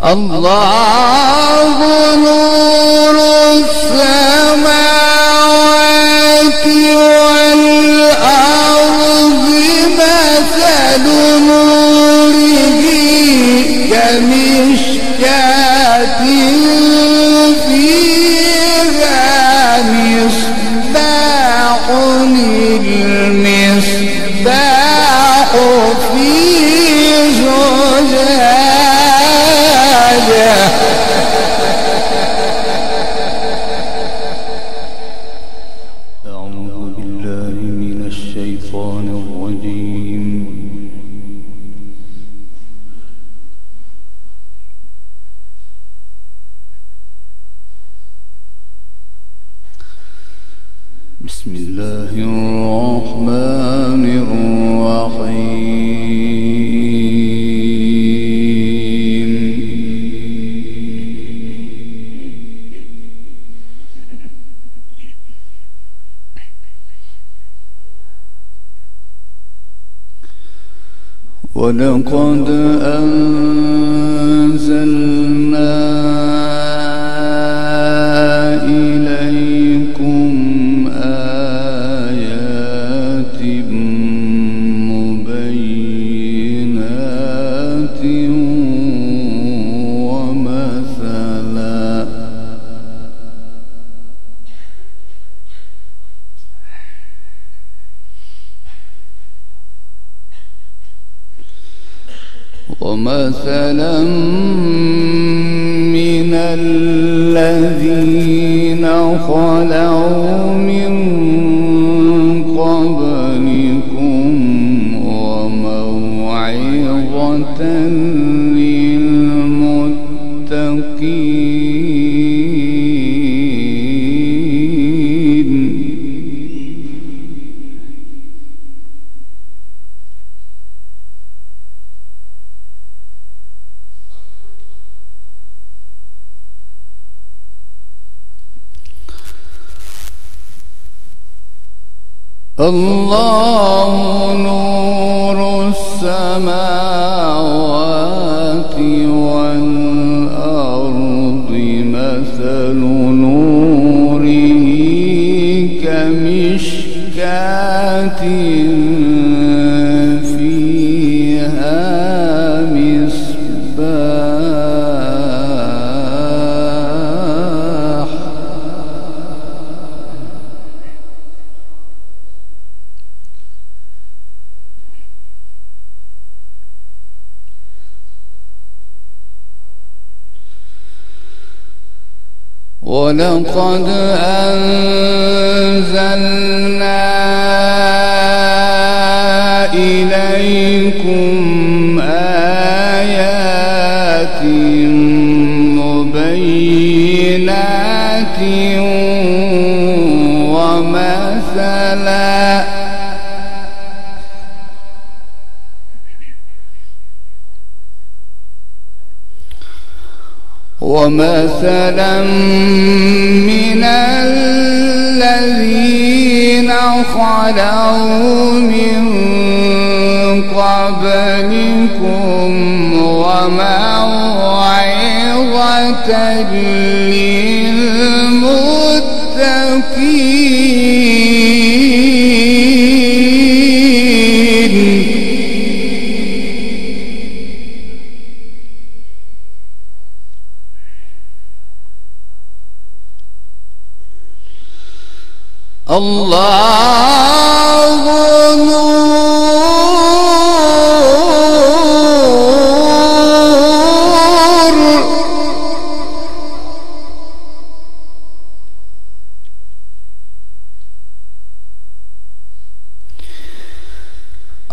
الله نور السماوات والأرض مثل نوره كمشكاة فيها مصباح المصباح في زجاجة أعوذ بالله من الشيطان الرجيم. بسم الله الرحمن الرحيم. ولقد أنزلنا إليكم آيات مبينات ومثلا من الذين خلوا من قبلكم وموعظة للمتقين. الله نور السماوات والأرض مثل نوره كمشكاة فيها مصباح ولقد أنزلنا إليكم آيات مبينات ومثلا من الذين خلوا من قبلكم وموعظة للمتقين. الله نور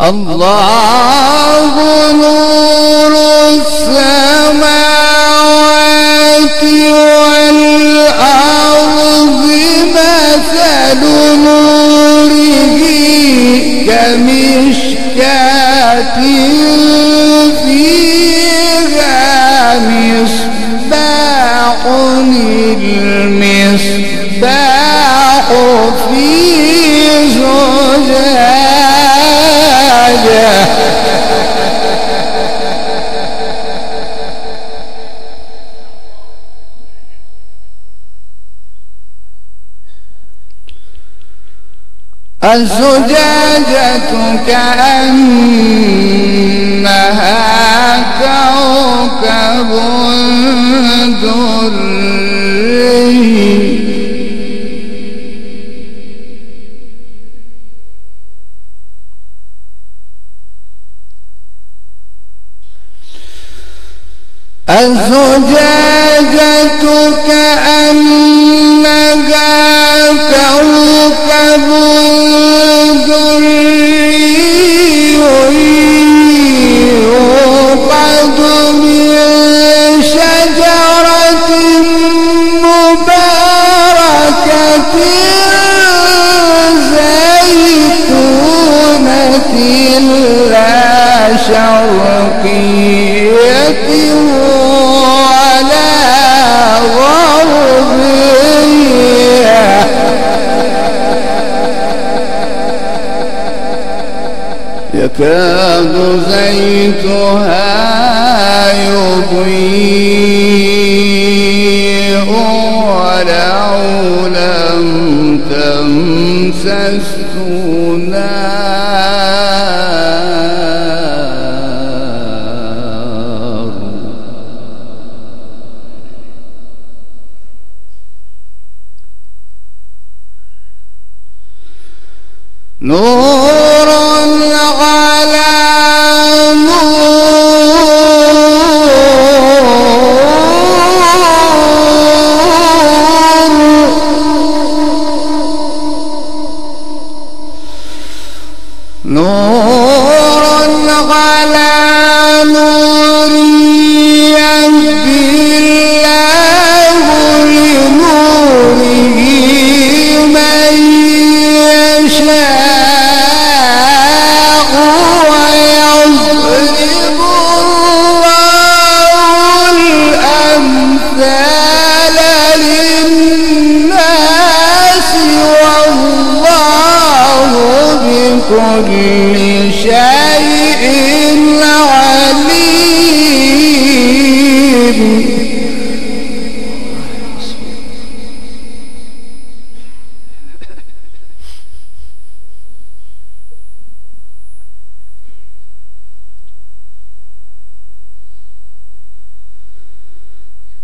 الله نور السماوات والأرض مثل نوره كمشكاة فيها مصباح المصباح في زجاجة الزجاجة كأنها كوكب دري الزجاجة كأنها كوكب دري يوقد من شجرة مباركة زيتونة لا شرقية ولا غربية يكاد زيتها يضيء ولو لم تمسسه نار نور على نور على نور يهدي الله لنوره من يشاء ويضرب الله الأمثال للناس والله بكل شيء عليم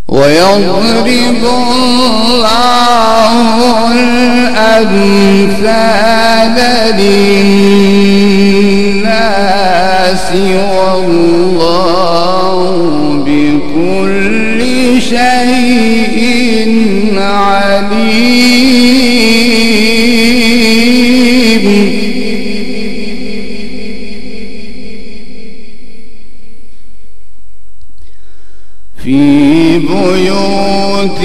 ويضرب الله الأمثال للناس والله بكل شيء عليم في بيوت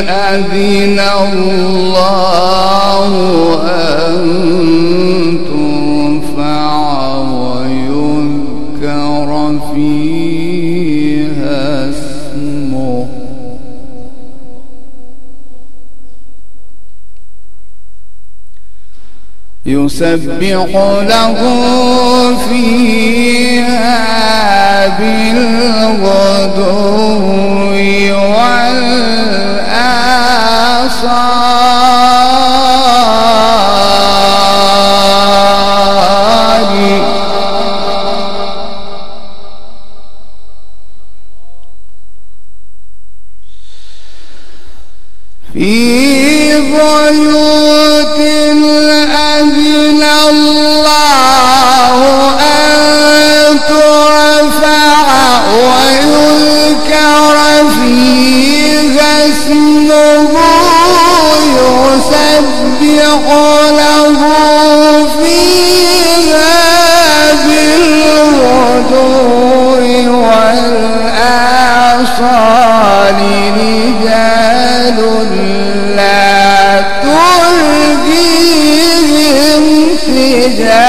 أذن الله أن ترفع ويذكر فيها اسمه يسبح له فيها بالغدو والآصال في بيوت أذن الله أن ترفع ويذكر فيها اسمه يسبح له فيها بالغدو والآصال رجال لا تلهيهم تجارة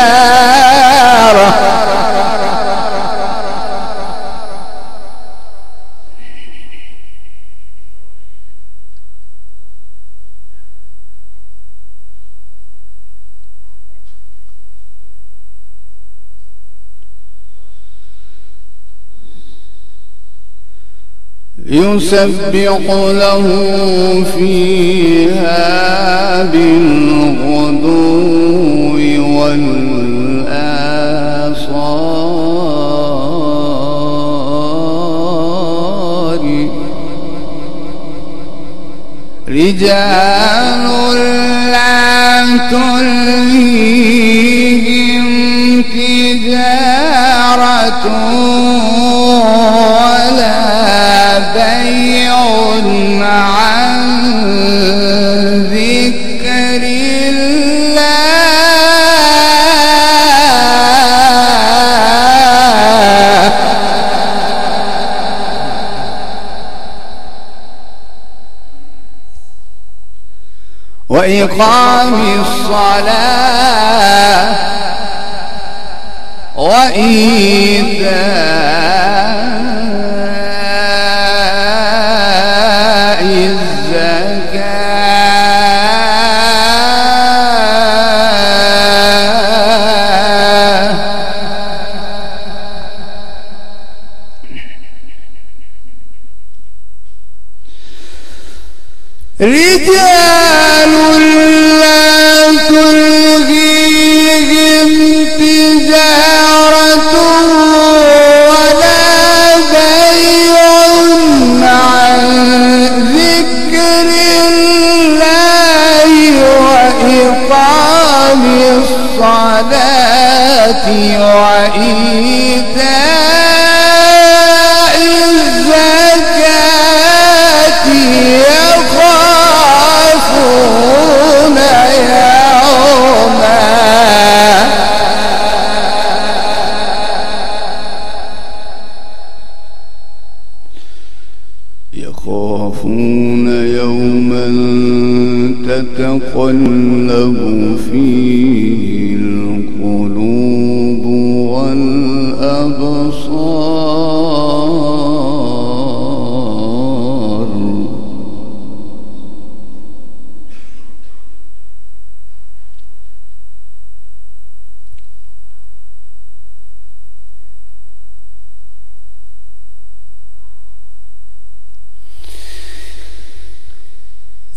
يسبح له فيها بالغدو والآصال رجال لا تلهيهم تجارة ولا بيع عن ذكر الله وإقام الصلاة وإيتاء الزكاة رجال لا تلهيهم تجارة ولا بيع عن ذكر الله وإقام الصلاة وإيتاء الزكاة يخافون يوما تتقلب فيه القلوب والأبصار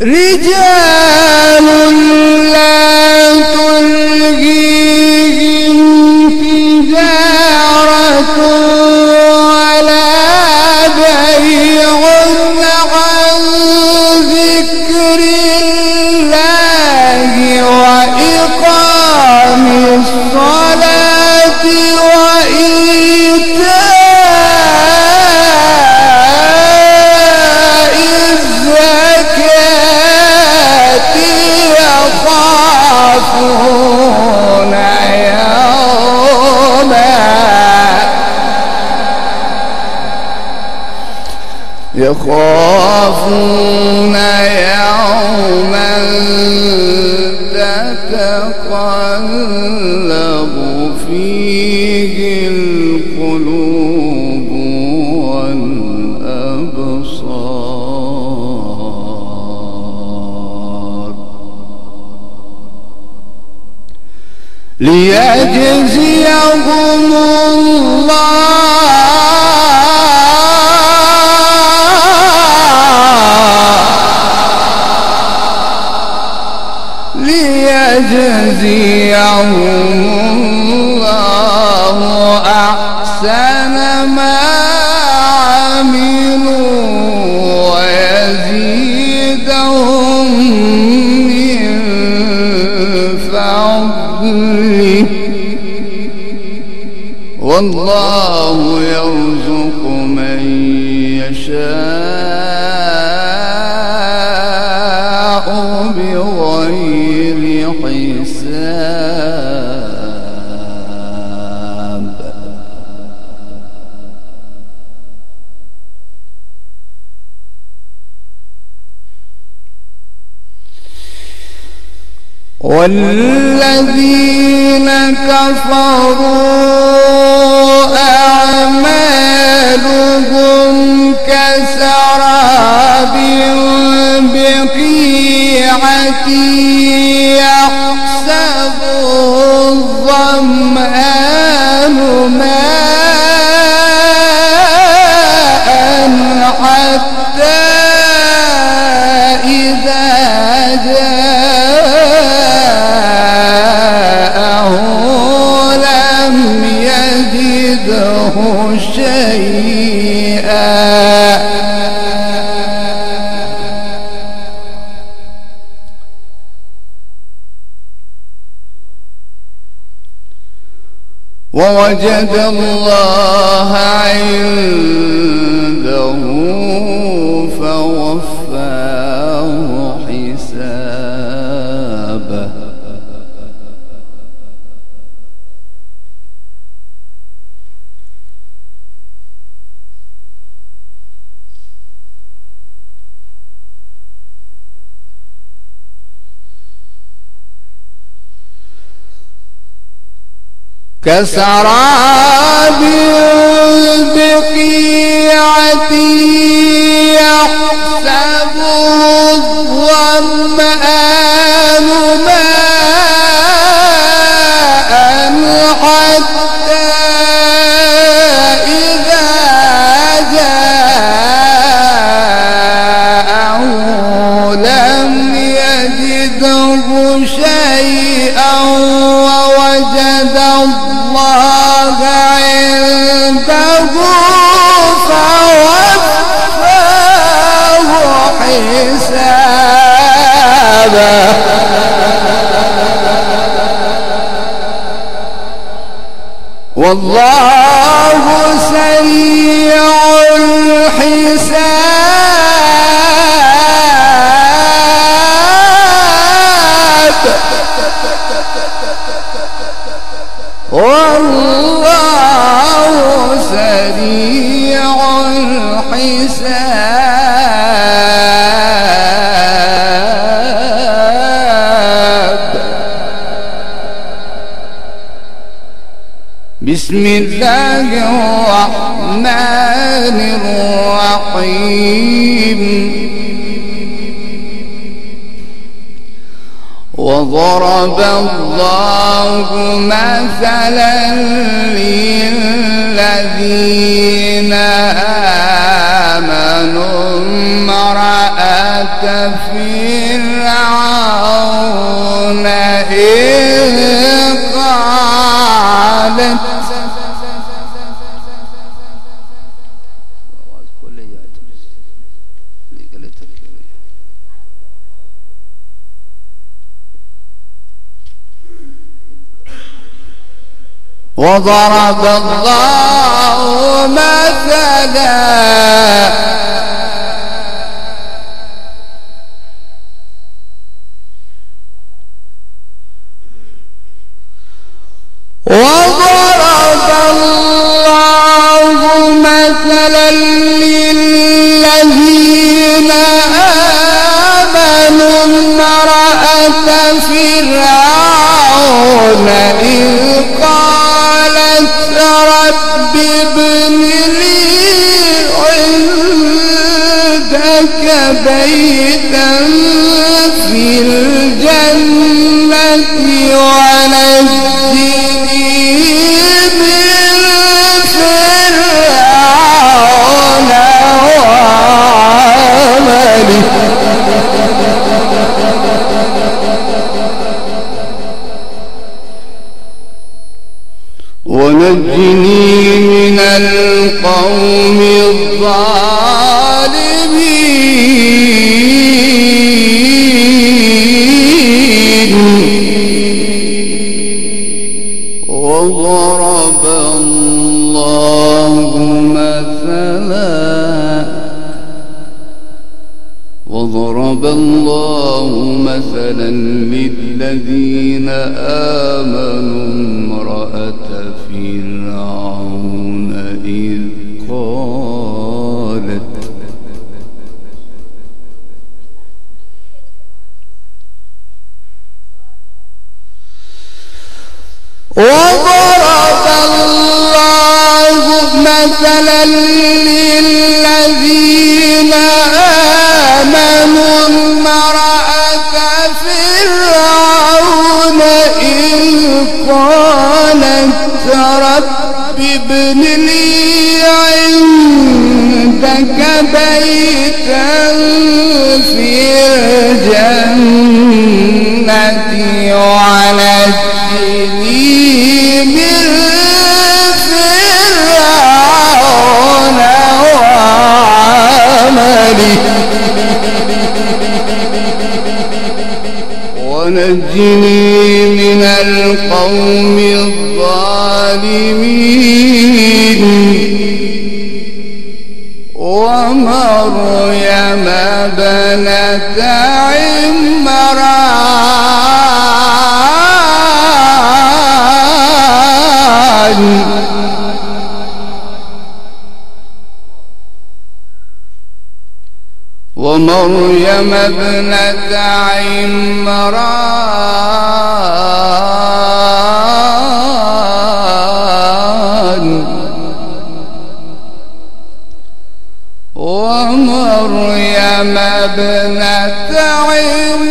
رجال لا تلهيهم تجارة ولا بيع عن ذكر الله وإقام الصلاة وإيتاء الزكاة يخافون يوما تتقلب فيه القلوب والأبصار ليجزيهم الله أحسن ما عملوا ويزيدهم من فضله والله يرزق من يشاء بغير حساب والذين كفروا أعمالهم كسراب بقيعة يحسبه الظمآن ماء حتى شيئا ووجد الله عنده فوفاه حسابه كسراب بقيعة يحسبه الظمآن ماء حتى إذا جاءه لم يجده شيئا ووجد الله عنده فوفاه حسابه والله سريع الحساب والله سريع الحساب بسم الله الرحمن الرحيم وضرب الله مثلا للذين آمنوا امرأة فرعون إذ قالت وضرب الله مثلا للذين آمنوا امرأة فرعون إذ قالت رب ابن لي عندك بيتا في الجنة ونجني من فرعون وعمله ونجني من القوم الظالمين وضرب الله مثلا للذين آمنوا امرأة فرعون إذ قالت وضرب الله مثلا للذين آمنوا امرأة فرعون إذ قالت رب ابن لي عندك بيتا في الجنة ونجني من فرعون ونجني من القوم الظالمين ومريم ابنة عمران ومريم ابنة عمران ومريم ابنة عمران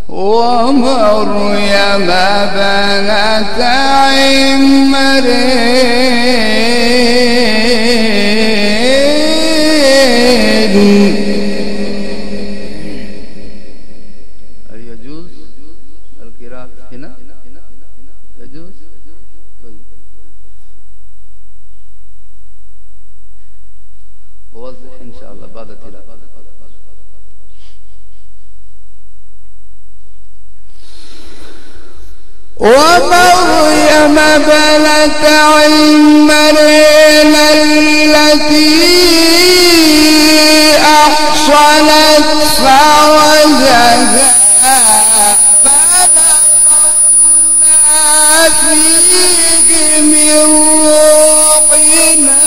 ومريم ابنة عمران. هل يجوز القراءة هنا؟ يجوز؟ ووضح إن شاء الله بعد التلاوة. ومريم ابنة عمران التي أحصنت فرجها فنفخنا فيه من روحنا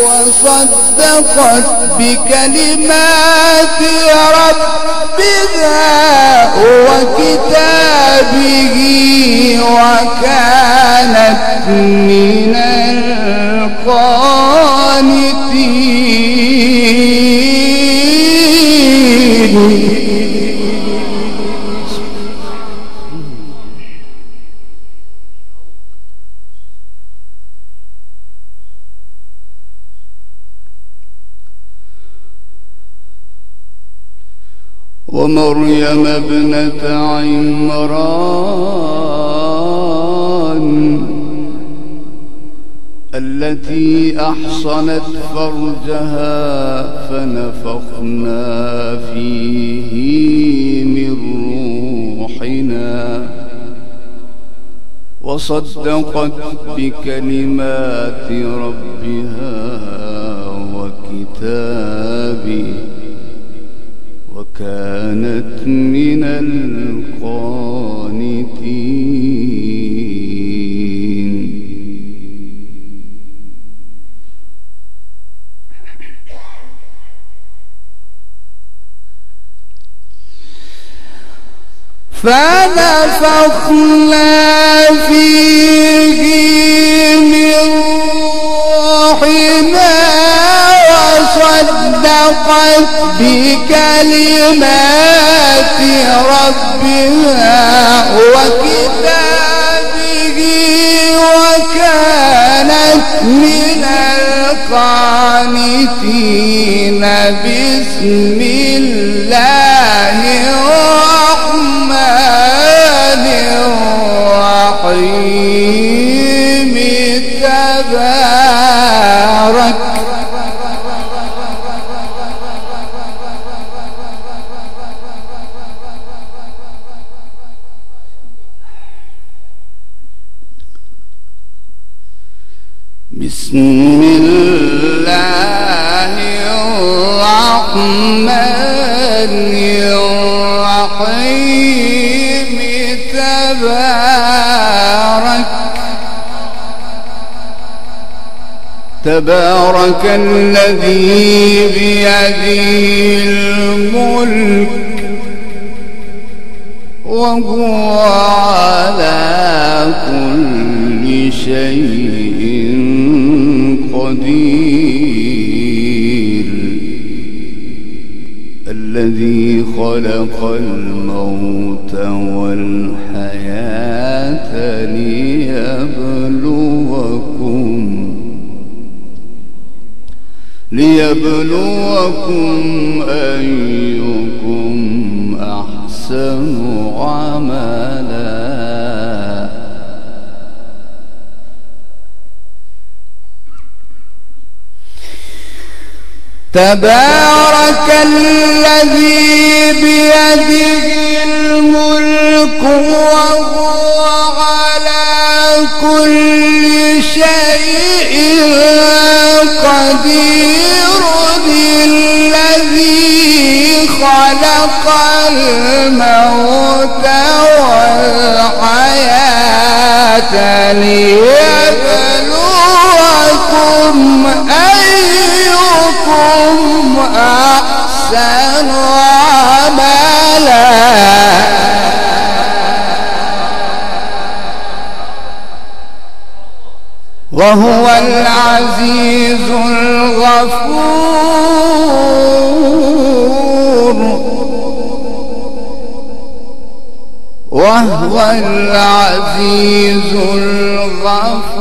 وصدقت بكلمات ربها وكتابه وكانت من القانتين. ومريم ابنة عمران التي أحصنت فرجها فنفخنا فيه من روحنا وصدقت بكلمات ربها وكتابه وكانت من القانتين. فنفخنا فيه من روحنا وصدقت بكلمات ربها وكتابه وكانت من القانتين. بسم الله الرحمن الرحيم. تبارك بسم الله الرحمن الرحيم. تبارك الذي بيده الملك وهو على كل شيء قدير. الذي خلق الموت والحياة ليبلوكم أيكم أحسن عملا. تبارك الذي بيده الملك وهو على كل شيء قدير الذي خلق الموت والحياة ليبلوكم أيكم أحسن عملا وهو العزيز الغفور وهو العزيز الغفور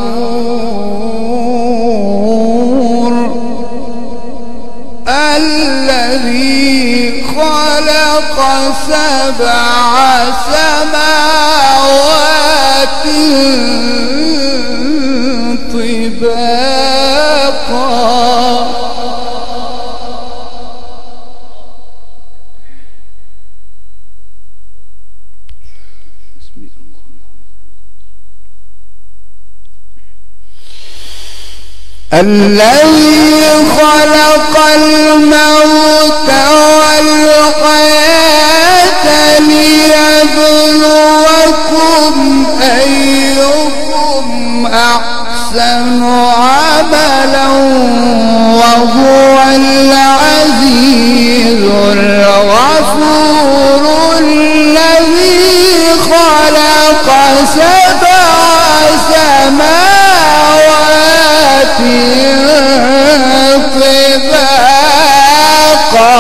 الذي خلق 7 سماوات طباقا الذي خلق الموت والحياة ليبلوكم أيكم أحسن عملا وهو العزيز الغفور الذي خلق 7 سماوات طباقا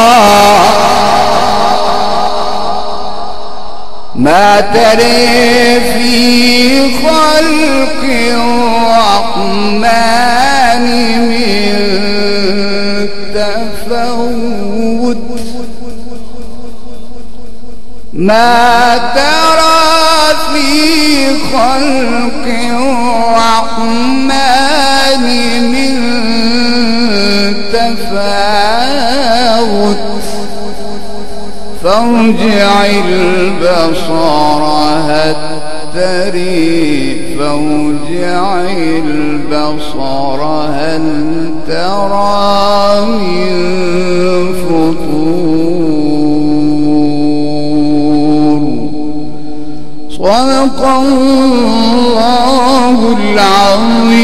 ما ترى في خلق الرحمن من تفاوت ما ترى في خلق الرحمن من تفاوت فارجع البصر هل ترى من فطور صدق الله العظيم.